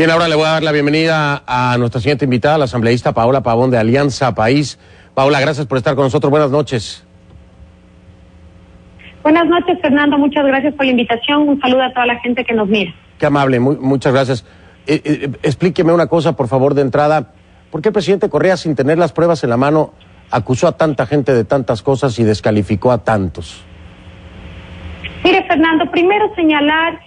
Bien, ahora le voy a dar la bienvenida a nuestra siguiente invitada, la asambleísta Paola Pavón de Alianza País. Paola, gracias por estar con nosotros. Buenas noches. Buenas noches, Fernando. Muchas gracias por la invitación. Un saludo a toda la gente que nos mira. Qué amable, muchas gracias. Explíqueme una cosa, por favor, de entrada. ¿Por qué el presidente Correa, sin tener las pruebas en la mano, acusó a tanta gente de tantas cosas y descalificó a tantos? Mire, Fernando, primero señalar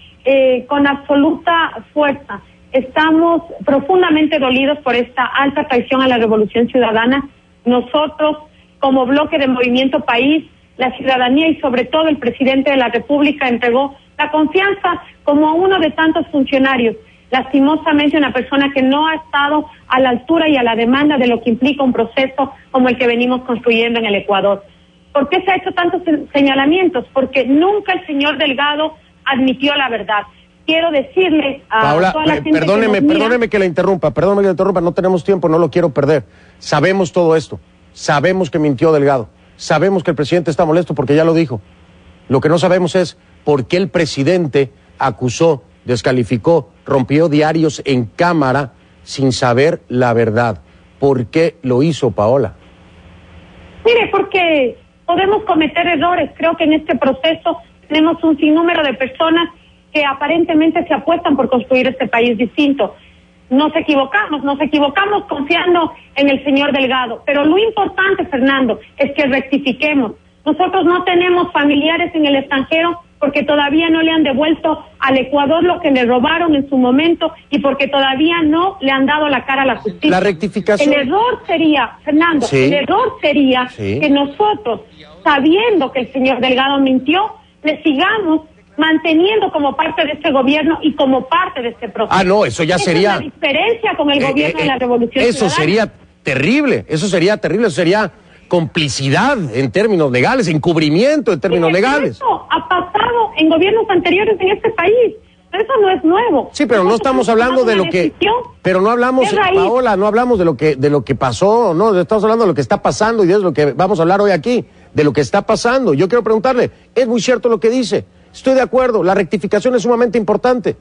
con absoluta fuerza. Estamos profundamente dolidos por esta alta traición a la Revolución Ciudadana. Nosotros, como bloque de Movimiento País, la ciudadanía y sobre todo el presidente de la República entregó la confianza como a uno de tantos funcionarios. Lastimosamente una persona que no ha estado a la altura y a la demanda de lo que implica un proceso como el que venimos construyendo en el Ecuador. ¿Por qué se ha hecho tantos señalamientos? Porque nunca el señor Delgado admitió la verdad. Quiero decirle a Paola, toda la gente perdóneme que la interrumpa, no tenemos tiempo, no lo quiero perder. Sabemos todo esto, sabemos que mintió Delgado, sabemos que el presidente está molesto porque ya lo dijo. Lo que no sabemos es por qué el presidente acusó, descalificó, rompió diarios en cámara sin saber la verdad. ¿Por qué lo hizo, Paola? Mire, porque podemos cometer errores. Creo que en este proceso tenemos un sinnúmero de personas que aparentemente se apuestan por construir este país distinto. Nos equivocamos confiando en el señor Delgado. Pero lo importante, Fernando, es que rectifiquemos. Nosotros no tenemos familiares en el extranjero porque todavía no le han devuelto al Ecuador lo que le robaron en su momento y porque todavía no le han dado la cara a la justicia. La rectificación. El error sería, Fernando, sí, el error sería que nosotros, sabiendo que el señor Delgado mintió, le sigamos manteniendo como parte de este gobierno y como parte de este proceso. Ah, no, eso ya sería... Esa es la diferencia con el gobierno de la Revolución Eso Ciudadana. sería terrible, eso sería complicidad en términos legales, encubrimiento en términos legales. Eso ha pasado en gobiernos anteriores en este país. Eso no es nuevo. Sí, pero no estamos hablando de lo que... Pero no hablamos, Paola, no hablamos de lo que pasó, no, estamos hablando de lo que está pasando y de lo que vamos a hablar hoy aquí, de lo que está pasando. Yo quiero preguntarle, ¿es muy cierto lo que dice? Estoy de acuerdo, la rectificación es sumamente importante.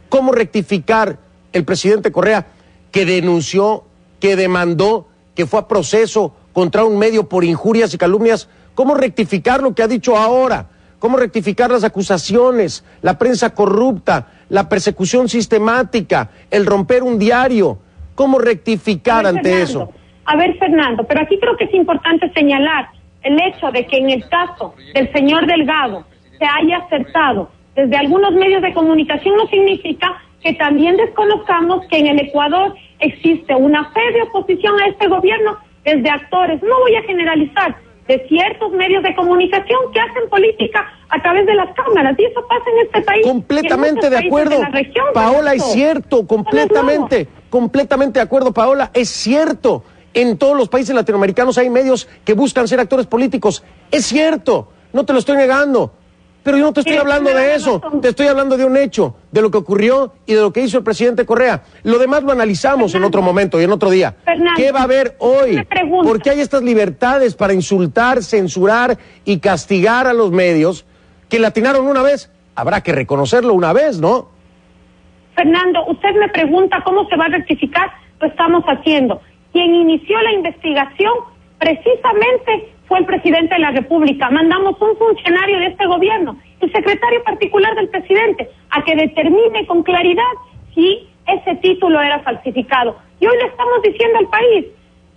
¿Cómo rectificar el presidente Correa que denunció, que demandó, que fue a proceso contra un medio por injurias y calumnias? ¿Cómo rectificar lo que ha dicho ahora? ¿Cómo rectificar las acusaciones, la prensa corrupta, la persecución sistemática, el romper un diario? ¿Cómo rectificar ante eso? A ver, Fernando, pero aquí creo que es importante señalar el hecho de que en el caso del señor Delgado se haya acertado desde algunos medios de comunicación no significa que también desconozcamos que en el Ecuador existe una fe de oposición a este gobierno desde actores, no voy a generalizar, de ciertos medios de comunicación que hacen política a través de las cámaras, y eso pasa en este país. Completamente de acuerdo, Paola, es cierto, completamente de acuerdo, Paola, es cierto. En todos los países latinoamericanos hay medios que buscan ser actores políticos, es cierto, no te lo estoy negando. Pero yo no te estoy hablando de eso, te estoy hablando de un hecho, de lo que ocurrió y de lo que hizo el presidente Correa. Lo demás lo analizamos en otro momento y en otro día. ¿Qué va a haber hoy? ¿Por qué hay estas libertades para insultar, censurar y castigar a los medios que latinaron una vez? Habrá que reconocerlo una vez, ¿no? Fernando, usted me pregunta cómo se va a rectificar, lo estamos haciendo. Quien inició la investigación precisamente fue el presidente de la República. Mandamos un funcionario de este gobierno, el secretario particular del presidente, a que determine con claridad si ese título era falsificado. Y hoy le estamos diciendo al país,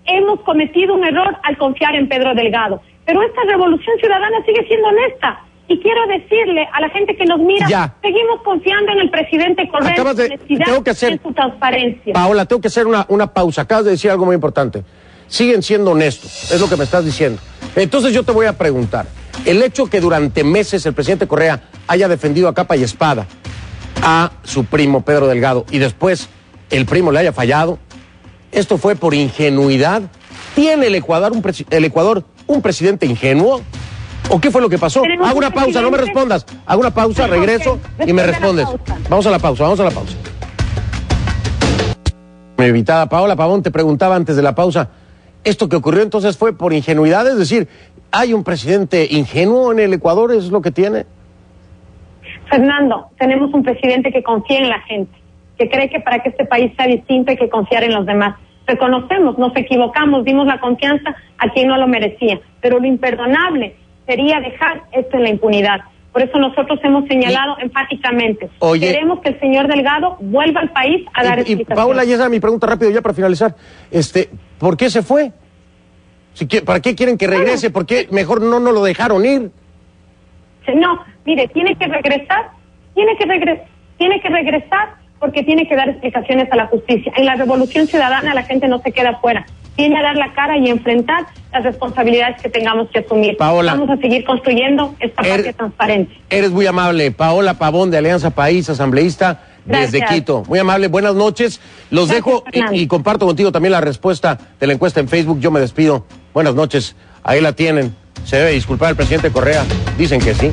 hemos cometido un error al confiar en Pedro Delgado. Pero esta Revolución Ciudadana sigue siendo honesta. Y quiero decirle a la gente que nos mira, seguimos confiando en el presidente Correa, en su honestidad, en su transparencia. Paola, tengo que hacer una pausa. Acabas de decir algo muy importante. Siguen siendo honestos, es lo que me estás diciendo. Entonces yo te voy a preguntar, el hecho que durante meses el presidente Correa haya defendido a capa y espada a su primo Pedro Delgado y después el primo le haya fallado, ¿esto fue por ingenuidad? ¿Tiene el Ecuador un presidente ingenuo? ¿O qué fue lo que pasó? Hago una pausa, no me respondas. Hago una pausa, regreso y me respondes. Vamos a la pausa. Mi invitada Paola Pavón te preguntaba antes de la pausa, ¿esto que ocurrió entonces fue por ingenuidad? Es decir, ¿hay un presidente ingenuo en el Ecuador? ¿Es lo que tiene? Fernando, tenemos un presidente que confía en la gente, que cree que para que este país sea distinto hay que confiar en los demás. Reconocemos, nos equivocamos, dimos la confianza a quien no lo merecía, pero lo imperdonable sería dejar esto en la impunidad. Por eso nosotros hemos señalado enfáticamente, queremos que el señor Delgado vuelva al país a dar explicaciones. Paola, y esa es mi pregunta rápido ya para finalizar. ¿Por qué se fue? ¿Para qué quieren que regrese? ¿Por qué mejor no lo dejaron ir? No, mire, tiene que regresar porque tiene que dar explicaciones a la justicia. En la Revolución Ciudadana la gente no se queda fuera. Tiene que dar la cara y enfrentar las responsabilidades que tengamos que asumir. Paola, vamos a seguir construyendo esta patria transparente. Eres muy amable. Paola Pavón, de Alianza País, asambleísta desde Quito. Muy amable, buenas noches. Los dejo y comparto contigo también la respuesta de la encuesta en Facebook. Yo me despido. Buenas noches. Ahí la tienen. Se debe disculpar el presidente Correa. Dicen que sí.